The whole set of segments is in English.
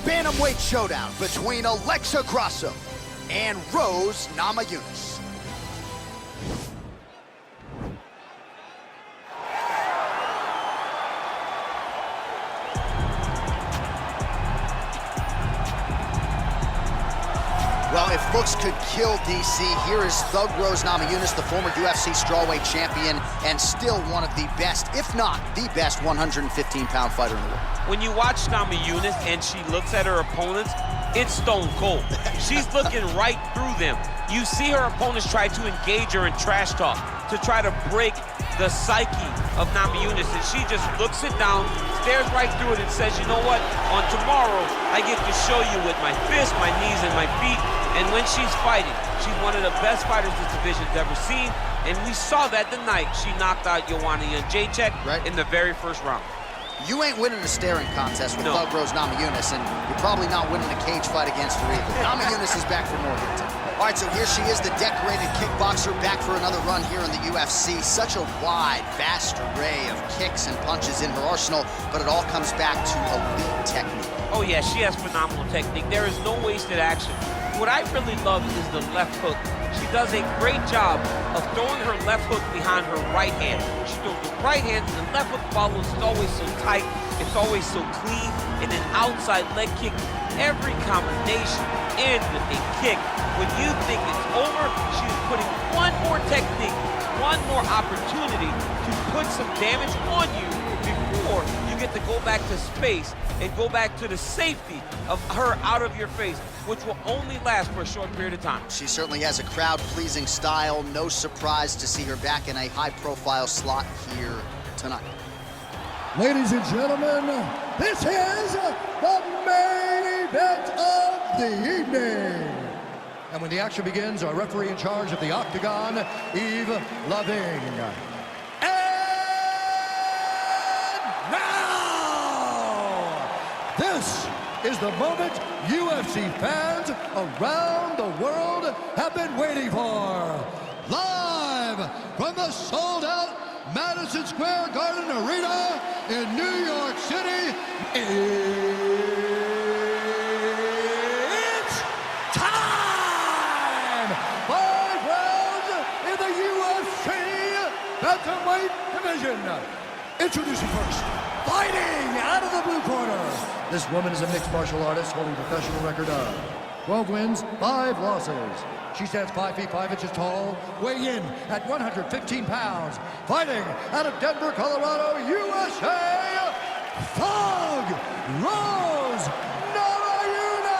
bantamweight showdown between Alexa Grasso and Rose Namajunas. Well, if looks could kill DC, here is Thug Rose Namajunas, the former UFC strawweight champion and still one of the best, if not the best, 115-pound fighter in the world. When you watch Namajunas and she looks at her opponents, it's stone cold. She's looking right through them. You see her opponents try to engage her in trash talk to try to break the psyche of Namajunas, and she just looks it down, stares right through it, and says, you know what, on tomorrow, I get to show you with my fists, my knees, and my feet. And when she's fighting, she's one of the best fighters this division's ever seen, and we saw that the night she knocked out Joanna Jędrzejczyk in the very first round. You ain't winning a staring contest with Thug Rose Namajunas, and you're probably not winning a cage fight against her either. Namajunas is back for more here tonight. All right, so here she is, the decorated kickboxer, back for another run here in the UFC. Such a wide, vast array of kicks and punches in her arsenal, but it all comes back to elite technique. Oh yeah, she has phenomenal technique. There is no wasted action. What I really love is the left hook. She does a great job of throwing her left hook behind her right hand. She throws the right hand, and the left hook follows. It's always so tight. It's always so clean. And an outside leg kick, every combination in a kick. When you think it's over, she's putting one more technique, one more opportunity to put some damage on you before you get to go back to space and go back to the safety of her out of your face, which will only last for a short period of time. She certainly has a crowd-pleasing style. No surprise to see her back in a high-profile slot here tonight. Ladies and gentlemen, this is the main event of the evening. And when the action begins, our referee in charge of the Octagon, Yves Loving. This is the moment UFC fans around the world have been waiting for. Live from the sold-out Madison Square Garden Arena in New York City, it's time! 5 rounds in the UFC bantamweight division. Introducing first, fighting out of the blue corner. This woman is a mixed martial artist holding a professional record of 12 wins, 5 losses. She stands 5 feet 5 inches tall, weighing in at 115 pounds. Fighting out of Denver, Colorado, USA, Thug Rose Namajunas.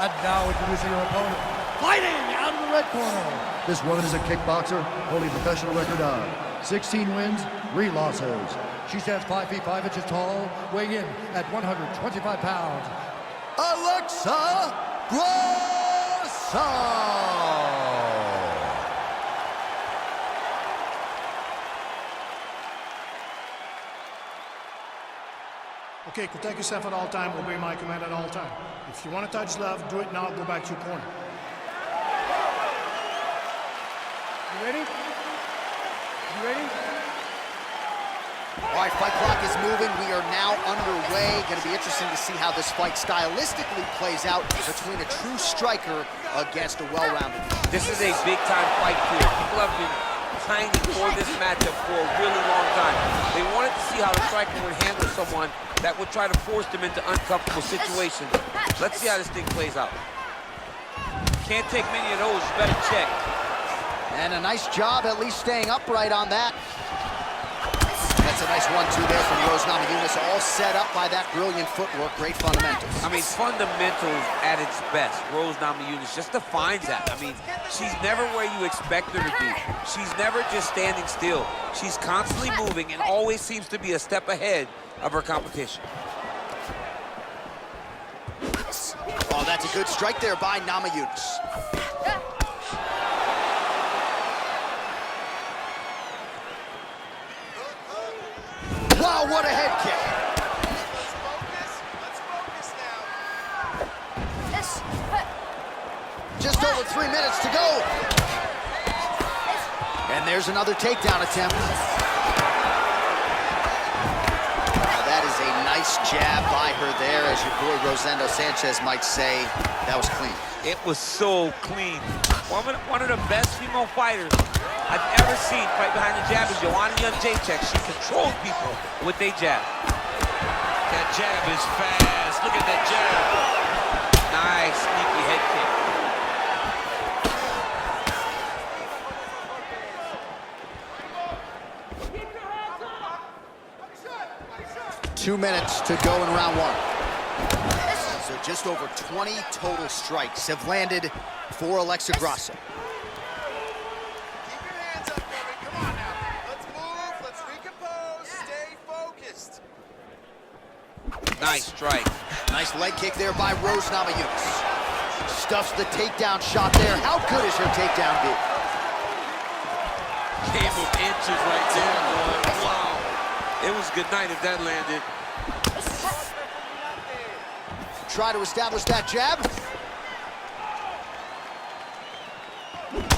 And now introducing her opponent, fighting out of the red corner. This woman is a kickboxer holding a professional record of 16 wins, 3 losses. She stands 5 feet 5 inches tall, weighing in at 125 pounds. Alexa Grasso! Okay, protect yourself at all time, obey my command at all time. If you want to touch love, do it now, go back to your corner. You ready? You ready? All right, fight clock is moving. We are now underway. Going to be interesting to see how this fight stylistically plays out between a true striker against a well-rounded. This is a big-time fight here. People have been pining for this matchup for a really long time. They wanted to see how the striker would handle someone that would try to force them into uncomfortable situations. Let's see how this thing plays out. Can't take many of those, you better check. And a nice job at least staying upright on that. That's a nice 1-2 there from Rose Namajunas, all set up by that brilliant footwork, great fundamentals. I mean, fundamentals at its best. Rose Namajunas just defines that. I mean, she's never where you expect her to be. She's never just standing still. She's constantly moving and always seems to be a step ahead of her competition. Oh, that's a good strike there by Namajunas. Wow, what a head kick. Let's focus now. Just over 3 minutes to go. And there's another takedown attempt. That Nice jab by her there, as your boy Rosendo Sanchez might say. That was clean. It was so clean. One of the best female fighters I've ever seen fight behind the jab is Joanna Jędrzejczyk. She controls people with their jab. That jab is fast. Look at that jab. Nice, sneaky head kick. 2 minutes to go in round one. So just over 20 total strikes have landed for Alexa Grasso. Keep your hands up, baby. Come on now. Let's move. Let's recompose. Stay focused. Nice strike. Nice leg kick there by Rose Namajunas. Stuffs the takedown shot there. How good is her takedown, dude? Game of inches right there, boy. Wow. It was good night if that landed. Try to establish that jab.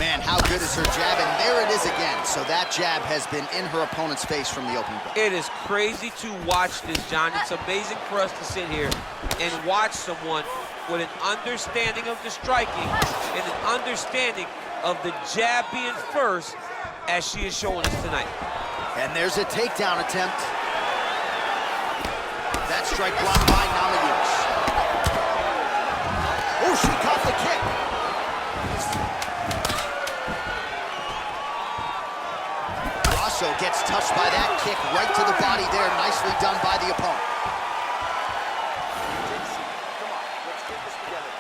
Man, how good is her jab? And there it is again. So that jab has been in her opponent's face from the opening bell. It is crazy to watch this, John. It's amazing for us to sit here and watch someone with an understanding of the striking and an understanding of the jab being first, as she is showing us tonight. And there's a takedown attempt. That strike blocked by Namajunas. Oh, she caught the kick. Grasso gets touched by that kick right to the body there. Nicely done by the opponent. Come on, let's get this together.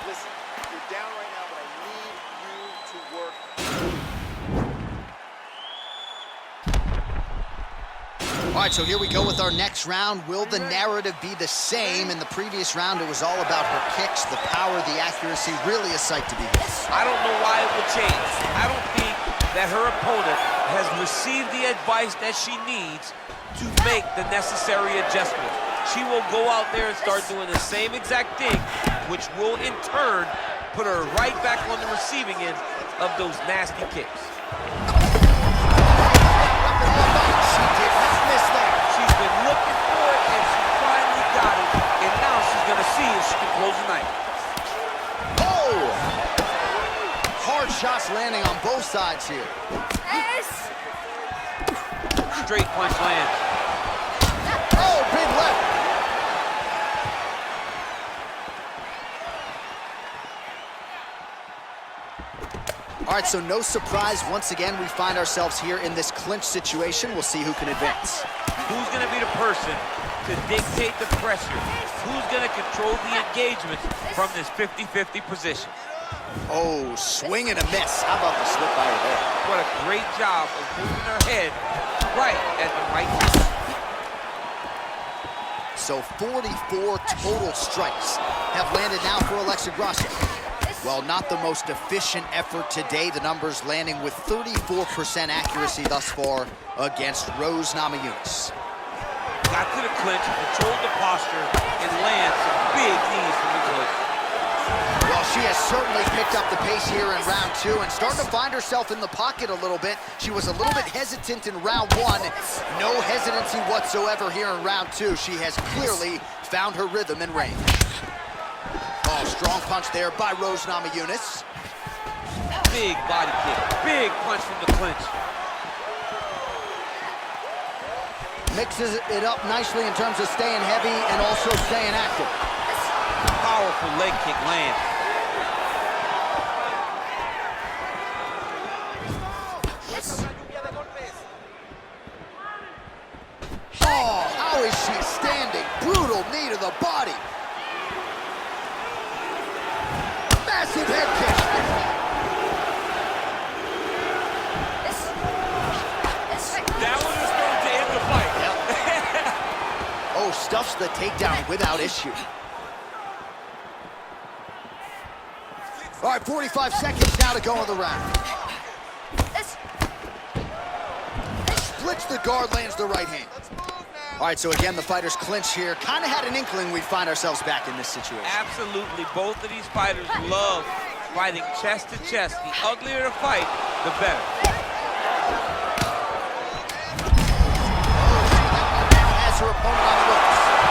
Listen, you're down right now, but I need you to work. All right, so here we go with our next round. Will the narrative be the same? In the previous round, it was all about her kicks, the power, the accuracy, really a sight to behold. I don't know why it would change. I don't think that her opponent has received the advice that she needs to make the necessary adjustment. She will go out there and start doing the same exact thing, which will in turn put her right back on the receiving end of those nasty kicks. She did not miss that. She's been looking for it, and she finally got it. And now she's going to see if she can close the night. Oh! Hard shots landing on both sides here. Straight punch lands. Oh, big left. All right, so no surprise. Once again, we find ourselves here in this clinch situation. We'll see who can advance. Who's going to be the person to dictate the pressure? Who's going to control the engagement from this 50-50 position? Oh, swing and a miss. How about the slip by her there? What a great job of moving her head right at the right time. So 44 total strikes have landed now for Alexa Grasso. Well, not the most efficient effort today. The numbers landing with 34% accuracy thus far against Rose Namajunas. Got to the clinch, controlled the posture, and lands some big knees from the clinch. Well, she has certainly picked up the pace here in round two and starting to find herself in the pocket a little bit. She was a little bit hesitant in round one. No hesitancy whatsoever here in round two. She has clearly found her rhythm and range. Oh, strong punch there by Rose Namajunas. Big body kick, big punch from the clinch. Mixes it up nicely in terms of staying heavy and also staying active. Powerful leg kick lands. Oh, how is she standing? Brutal knee to the body. Massive head kick. That one was going to end the fight. Oh, stuffs the takedown without issue. All right, 45 seconds now to go in the round. Splits the guard, lands the right hand. All right, so again, the fighters clinch here. Kind of had an inkling we'd find ourselves back in this situation. Absolutely. Both of these fighters love fighting chest to chest. The uglier the fight, the better. Has her opponent on the ropes.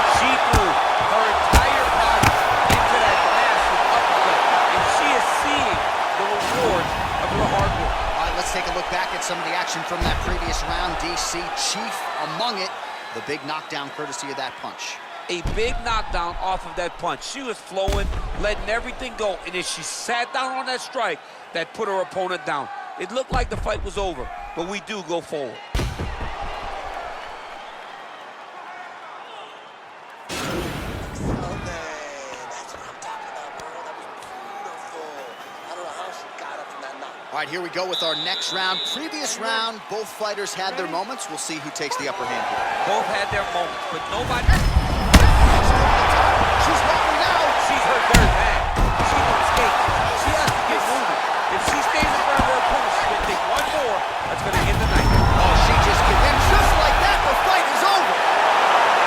some of the action from that previous round, DC. Chief among it, the big knockdown courtesy of that punch. A big knockdown off of that punch. She was flowing, letting everything go, and then she sat down on that strike that put her opponent down. It looked like the fight was over, but we do go forward. All right, here we go with our next round. Previous round, both fighters had their moments. We'll see who takes the upper hand here. Both had their moments, but nobody... She's walking now. She's hurt very bad. She won't skate. She has to get moving. If she stays in front of her opponent, she's going to take one more. That's going to end the night. Oh, she just connects. Just like that, the fight is over.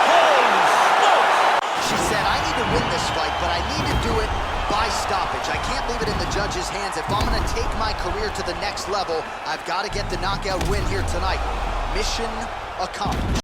Holy smokes! She said, I need to win this fight, but I need to do it by stoppage. I can't leave it in the judge's hands. If I'm going to take my career to the next level, I've got to get the knockout win here tonight. Mission accomplished.